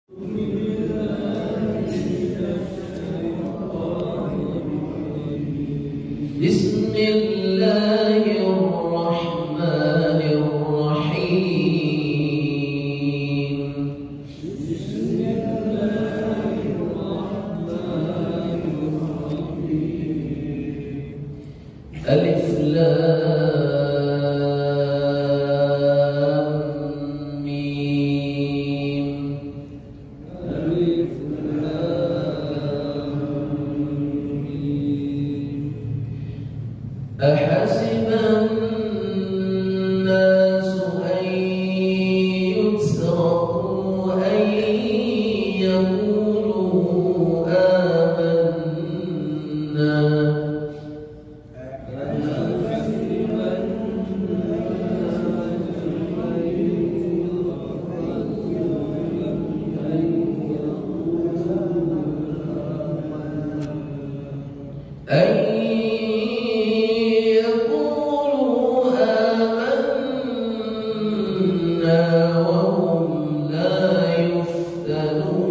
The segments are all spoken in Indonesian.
ألف لام ميم. ألف لام ميم. أحسب الناس أن يتركوا أن يقولوا آمنا وهم لا يفتنون.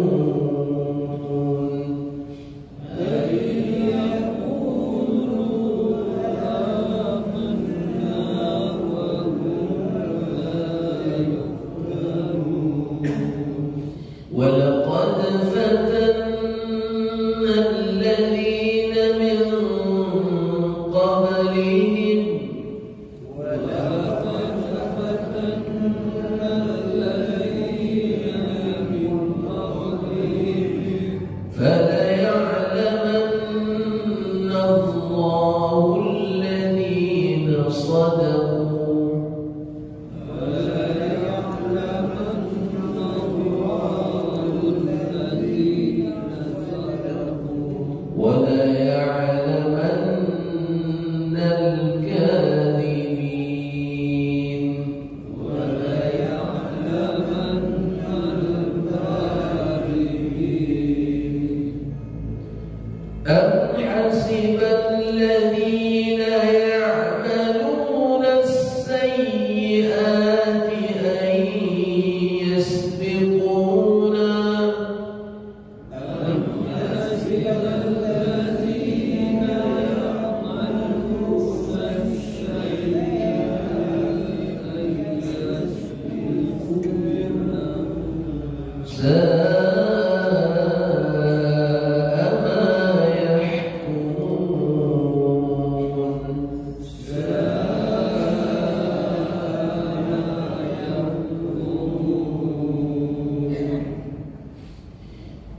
ولقد فتنا الذين من قبلهم فليعلمن الله الذين صدقوا وليعلمن الكاذبين. أم حسب الذين يعملون السيئات أن يسبقونا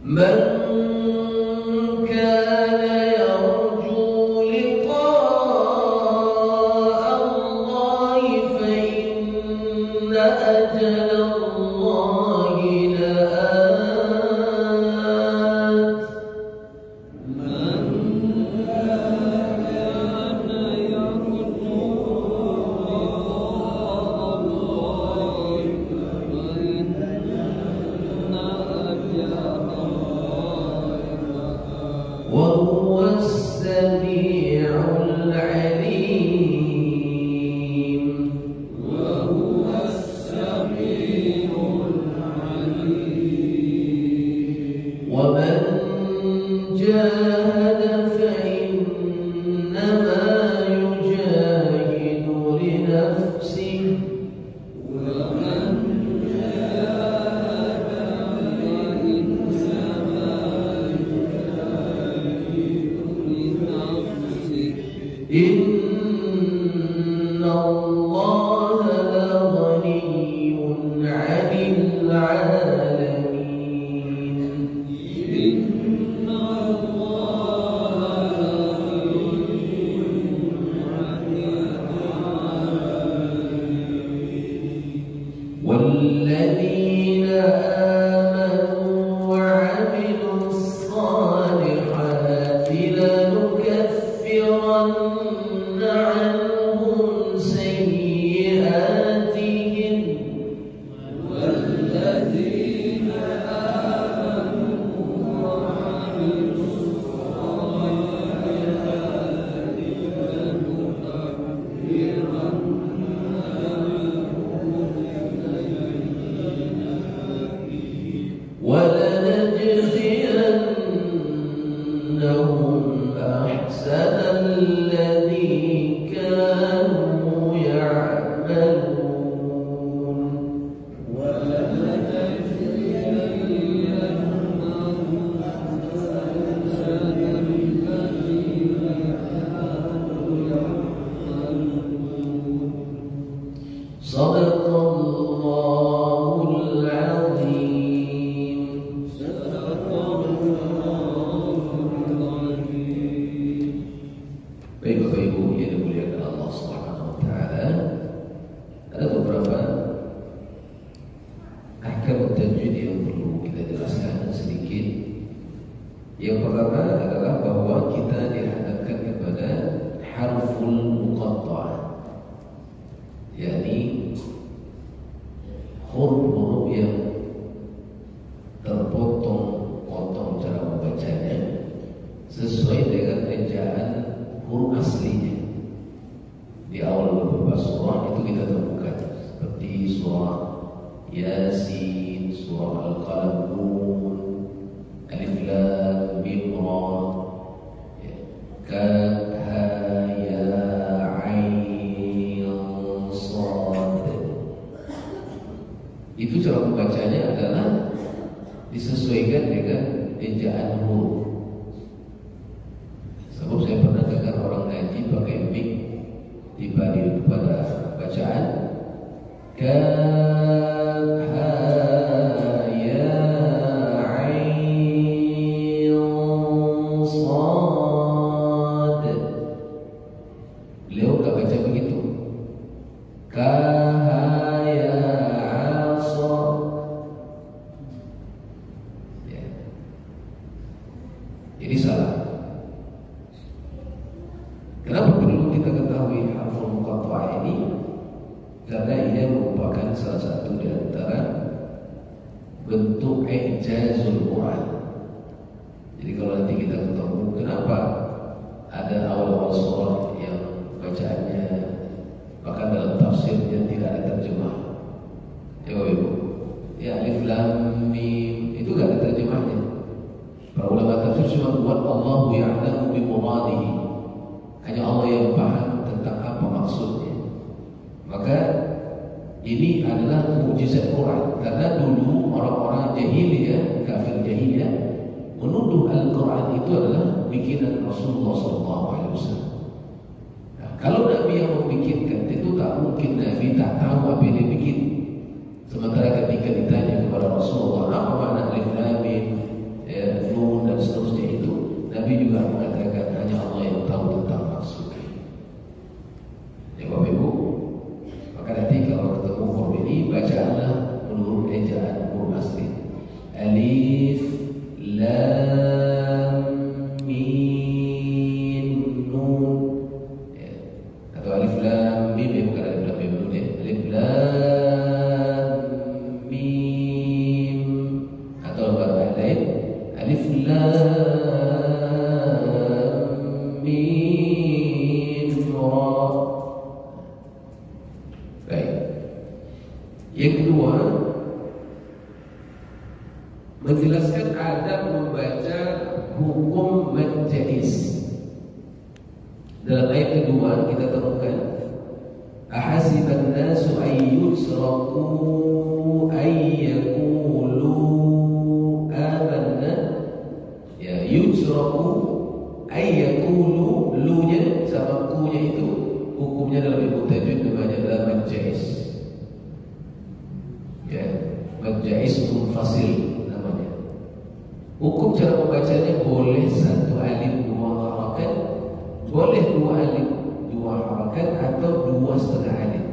من كان يرجو لقاء الله فإن أجل الله لآت. من كان يرجو لقاء الله فإن وهو السميع العليم. وهو السميع العليم. ومن جاهد فإنما يجاهد لنفسه. ومن إن الله لغني عن العالمين. إن الله لغني عن العالمين. والذين آمنوا وعملوا الصالحات لنكفرن ولنجزينهم أحسن الذي كانوا يعملون صدق الله العظيم. Baik Bapak Ibu yang dimuliakan Allah Subhanahu wa taala, ada beberapa ahkam tajwid yang perlu kita jelaskan sedikit. Yang pertama adalah bahwa kita dihadapkan kepada harful muqatta'ah, yakni huruf-huruf yang terpotong-potong cara membacanya sesuai dengan ejaan huruf aslinya. Di awal beberapa surah itu kita temukan seperti surah Yasin, surah Al-Qalam, Nun, Alif Lam Mim Ra, Kaf Ha Ya Ain Shad. Itu cara membacanya adalah disesuaikan dengan ejaan huruf. Sebab saya pernah dengar orang ngaji pakai mic dibanding pada bacaan Kaf Ha Ya Ain Shad. Beliau gak baca begitu. Kaf Ha Ya Shad. Ya. Jadi salah. Kenapa perlu kita ketahui harful muqatta'ah ini? Karena ia merupakan salah satu di antara bentuk i'jazul Quran. Jadi kalau nanti kita ketemu kenapa ada awal-awal surah yang bacaannya bahkan dalam tafsirnya tidak ada terjemah. Ya Bapak Ibu, ya Alif Lam Mim itu gak ada terjemahnya. Para ulama tafsir cuma buat Allahu ya'lamu bi muradihi. Hanya Allah yang paham tentang apa maksudnya. Maka ini adalah mukjizat Quran. Karena dulu orang-orang jahiliyah, kafir jahiliyah, menuduh Al-Quran itu adalah bikinan Rasulullah SAW. Nah, kalau Nabi yang membikinkan itu tak mungkin Nabi tak tahu apa yang dia bikin. Sementara ketika ditanya kepada Rasulullah apa makna Alif Lam Mim, Nun dan seterusnya itu, Nabi juga mengatakan hanya Allah yang tahu tentang maksudnya. Ya Bapak Ibu, maka nanti kalau ketemu huruf ini bacaanlah menurut ejaan huruf asli. Alif Lam Mim Nun, ya. Atau Alif Lam Mim, bukan Alif Lam Mim Nun, ya. Alif Lam Mim, atau baru lain Alif Lam Mim Ra. Baik. Yang kedua, menjelaskan adab membaca hukum mad jaiz. Dalam ayat kedua kita temukan ahasiban nasu ayyusraku ayyakulu amanna. Ya, yusraku ayyakulu, lu-nya sama ku-nya itu hukumnya dalam ilmu tajwid namanya adalah mad jaiz. Ya, mad jaiz munfasil namanya. Hukum cara membacanya boleh satu alif dua harakat, boleh dua alif dua harakat, atau dua setengah alif,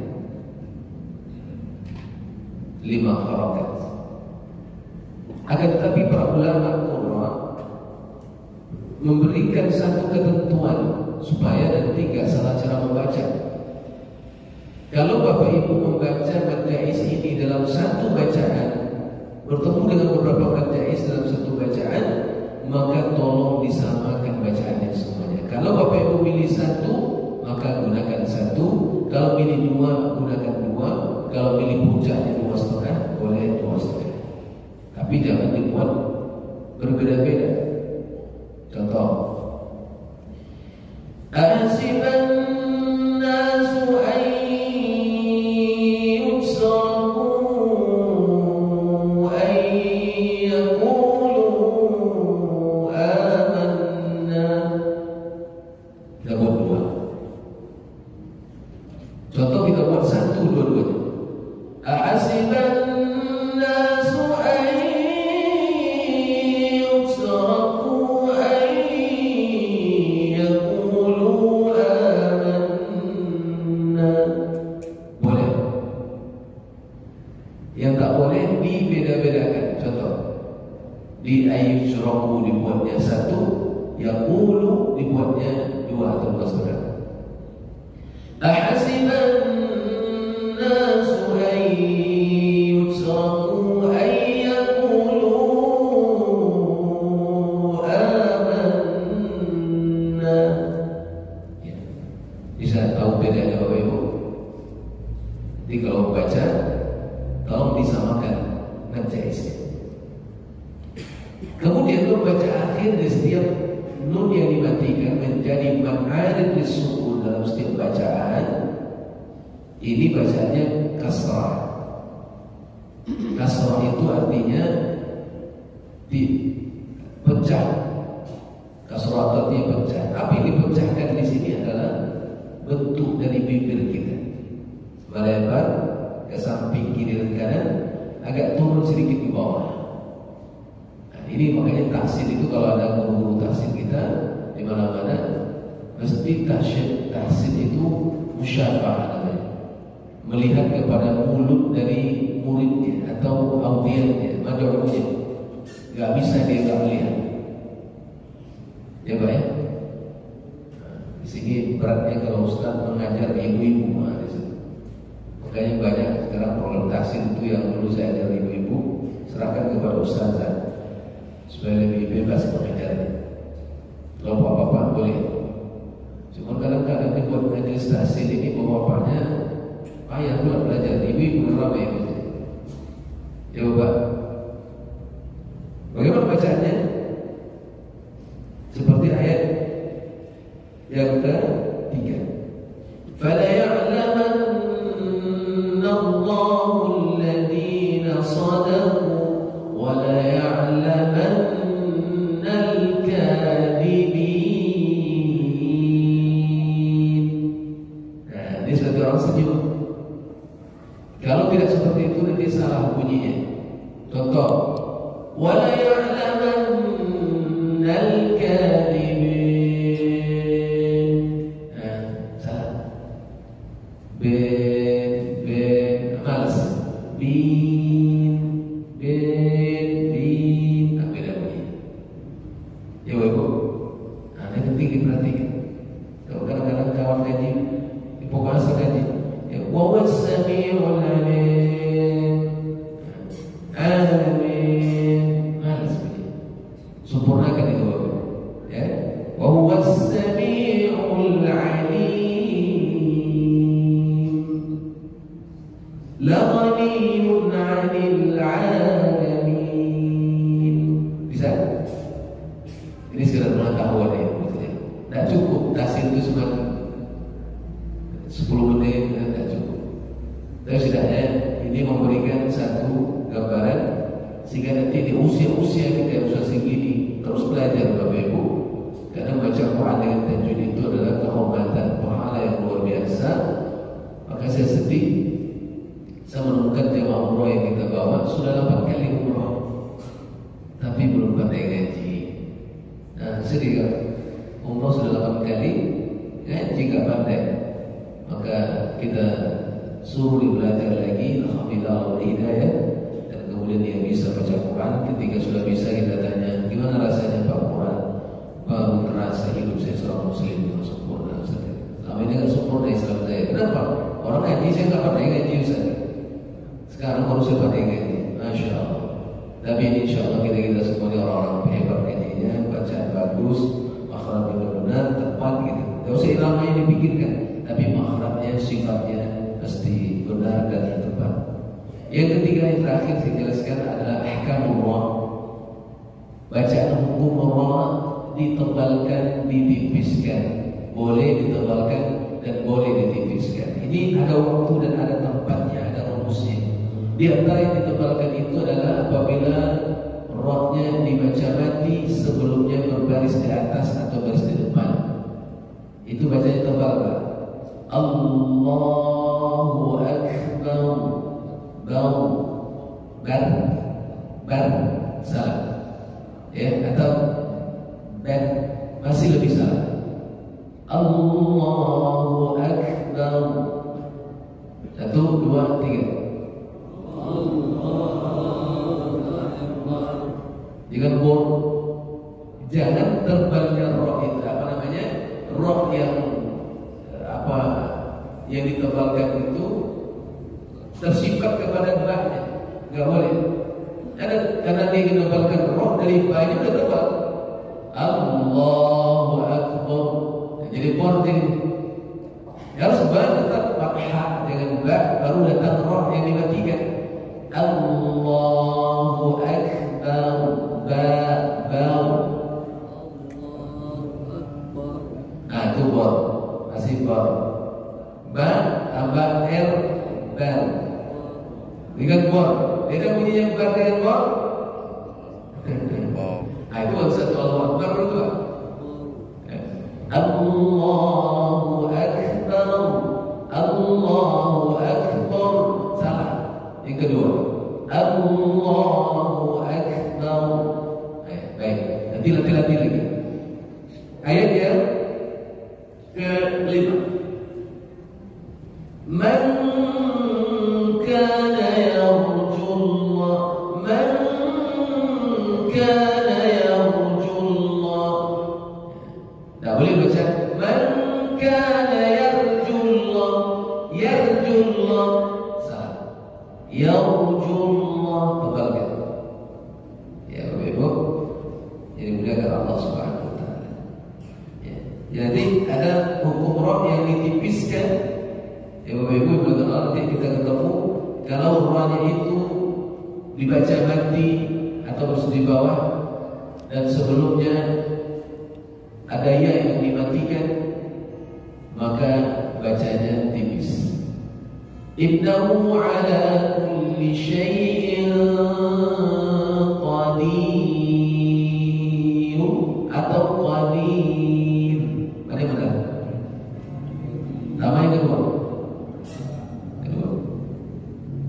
5 harakat. Akan tetapi para ulama Quran memberikan satu ketentuan supaya nanti gak salah cara membaca. Kalau Bapak Ibu membaca mad jaiz ini dalam satu bacaan, bertemu dengan beberapa mad jaiz dalam satu bacaan, maka tolong disamakan bacaannya semuanya. Kalau Bapak Ibu pilih satu, maka gunakan satu. Kalau pilih dua, gunakan dua. Kalau pilih puncaknya 2,5, boleh 2,5. Tapi jangan dibuat berbeda-beda. Contoh, Ahasiban nasu an yusraku an yaqulu amanna. Kita buat dua. Contoh kita buat satu dua-duanya. Ahasiban nasu an yusraku an yaqulu amanna. Boleh. Yang tak boleh dibeda-bedakan. Contoh, di ayyusraku dibuatnya satu, yaqulu dibuatnya dua atau setengah. Ahasiban nasu an yusraku an yaqulu amanna. Ya. Bisa tahu bedanya Bapak Ibu? Jadi kalau baca, tolong disamakan majaisnya. Kemudian membaca akhir di setiap nun yang dimatikan menjadi ma'arif lisukun dalam setiap bacaan. Ini bacaannya kasrah. Kasrah itu artinya dipecah. Kasrah itu artinya pecah. Apa yang dipecahkan di sini adalah bentuk dari bibir kita, melebar ke samping kiri dan kanan, agak turun sedikit di bawah. Ini makanya tahsin itu kalau ada guru-guru tahsin kita di mana-mana mesti tahsin itu musyafah namanya. Melihat kepada mulut dari muridnya atau audiensnya, majornya. Gak bisa dia gak melihat. Ya Pak ya? Di sini beratnya kalau Ustaz mengajar ibu-ibu. Makanya banyak sekarang program tahsin itu yang dulu saya ajar ibu-ibu, serahkan kepada Ustazah supaya lebih bebas mengajarnya. Kalau bapak-bapak boleh. Cuma kadang-kadang dibuat majelis tahsin ini bapak-bapaknya payah pula belajar, ibu-ibu ramai gitu. Ya Bapak, bagaimana bacaannya? Seperti ayat yang ketiga. Fala ya'lamanna Allahu alladhina sadaqu wa la ya'lamanna al-kadhibin. Nah, ini satu orang senyum. Kalau tidak seperti itu nanti salah bunyinya. Contoh, wa la ya'lamanna al-kadhibin. Salah. Malas. Beda bunyi. Ya Ibu. Nah, ini penting diperhatikan. Kalau kadang-kadang kawan ngaji, di pokoknya ngaji, ya wa was-sami'ul 'alim. Amin. Malas bunyi. Sempurnakan itu Bapak. Ya. Wa huwas-sami'ul 'alim. La ghaniyun 'anil 'alamin. Bisa? Ini sekedar pengetahuan ya maksudnya. Tidak cukup tahsin itu cuma 10 menit, tidak cukup. Tapi setidaknya ini memberikan satu gambaran sehingga nanti di usia-usia kita yang sudah segini terus belajar Bapak Ibu. Karena membaca Quran dengan tajwid itu adalah kehormatan, pahala yang luar biasa. Maka saya sedih, saya menemukan jemaah umroh yang kita bawa sudah 8 kali umroh, tapi belum pandai ngaji. Nah, sedih kan? Umroh sudah 8 kali, ngaji gak pandai. Maka kita suruh belajar lagi, alhamdulillah hidayah. Dan kemudian dia bisa baca Quran. Ketika sudah bisa kita tanya, gimana rasanya Pak Quran? Baru terasa hidup saya seorang muslim yang sempurna. Selama ini kan sempurna Islam saya. Kenapa? Orang ngaji saya gak pandai ngaji Ustaz. Sekarang baru saya pandai ngaji, Masya Allah. Tapi insya Allah kita semua orang-orang hebat ngajinya, bacaan bagus, makhraj benar-benar tepat gitu. Tidak usah ilmunya dipikirkan, tapi makhrajnya, sifatnya pasti benar dan tepat. Yang ketiga yang terakhir saya jelaskan adalah ahkamullah. Bacaan hukum Allah ditebalkan, ditipiskan, boleh ditebalkan dan boleh ditipiskan. Ini ada waktu dan ada tempatnya, ada rumusnya. Di antara yang ditebalkan itu adalah apabila rohnya dibaca mati sebelumnya berbaris di atas atau baris di depan. Itu bacanya tebal, Pak. Allahu Akbar. Bar salah. Ya, atau dan masih lebih salah. Allahu Akbar. 1, 2, 3. Jangan jangan terbalnya roh itu roh yang yang ditebalkan itu tersifat kepada ba-nya, nggak boleh. Karena dia ditebalkan roh dari ba-nya udah tebal. Allahu Akbar. Jadi bording harus ba tetap fathah dengan ba, baru datang roh yang dimatikan. Allahu Akbar. Itu bor, masih bor. Ba, aba, bar. Dengan bor, beda bunyinya bar dengan bor. Itu satu Allahu Akbar berdua. Allahu Akbar, Allahu Akbar. Salah. Yang kedua, Allahu Akbar. Baik, nanti lagi. Ayat yang ke-5. Man kana yarjullah, man kana yarjullah. Tak boleh baca man kana yarjullah, yarjullah. Salah. Yarjullah tebalkan. Ya, Bapak Ibu. Jadi muliakan Allah Subhanahu wa taala. Ya. Jadi ada hukum roh yang ditipiskan. Ya Bapak Ibu, muliakan Allah, nanti kita ketemu kalau rohnya itu dibaca mati atau di bawah dan sebelumnya ada ya yang dimatikan, maka bacanya tipis. Innahu ala kulli syai'in qadir atau qadir. Mana yang benar? Nama yang kedua.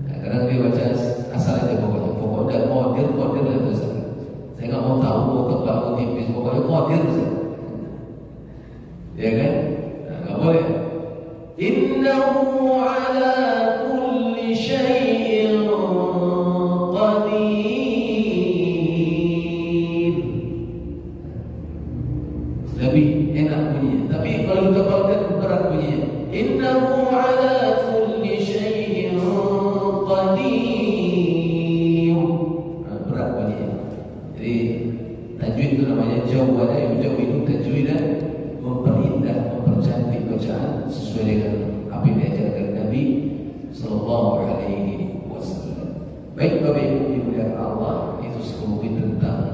Nah, kadang dia baca asal aja pokoknya qadir lah terus. Saya nggak mau tahu mau tebal mau tipis, pokoknya qadir saja. Ya kan? Nah, nggak boleh. Innahu ala kulli syai'in qadir. Lebih enak bunyinya. Tapi kalau ditebalkan berat bunyinya. Innahu ala kulli syai'in qadir. Berat bunyinya. Jadi tajwid itu namanya jawab. Jawab itu tajwid dan memperindah, mempercantik bacaan sesuai dengan apa yang diajarkan Nabi Sallallahu Alaihi Wasallam. Baik Bapak Ibu dimuliakan Allah, itu sekelumit tentang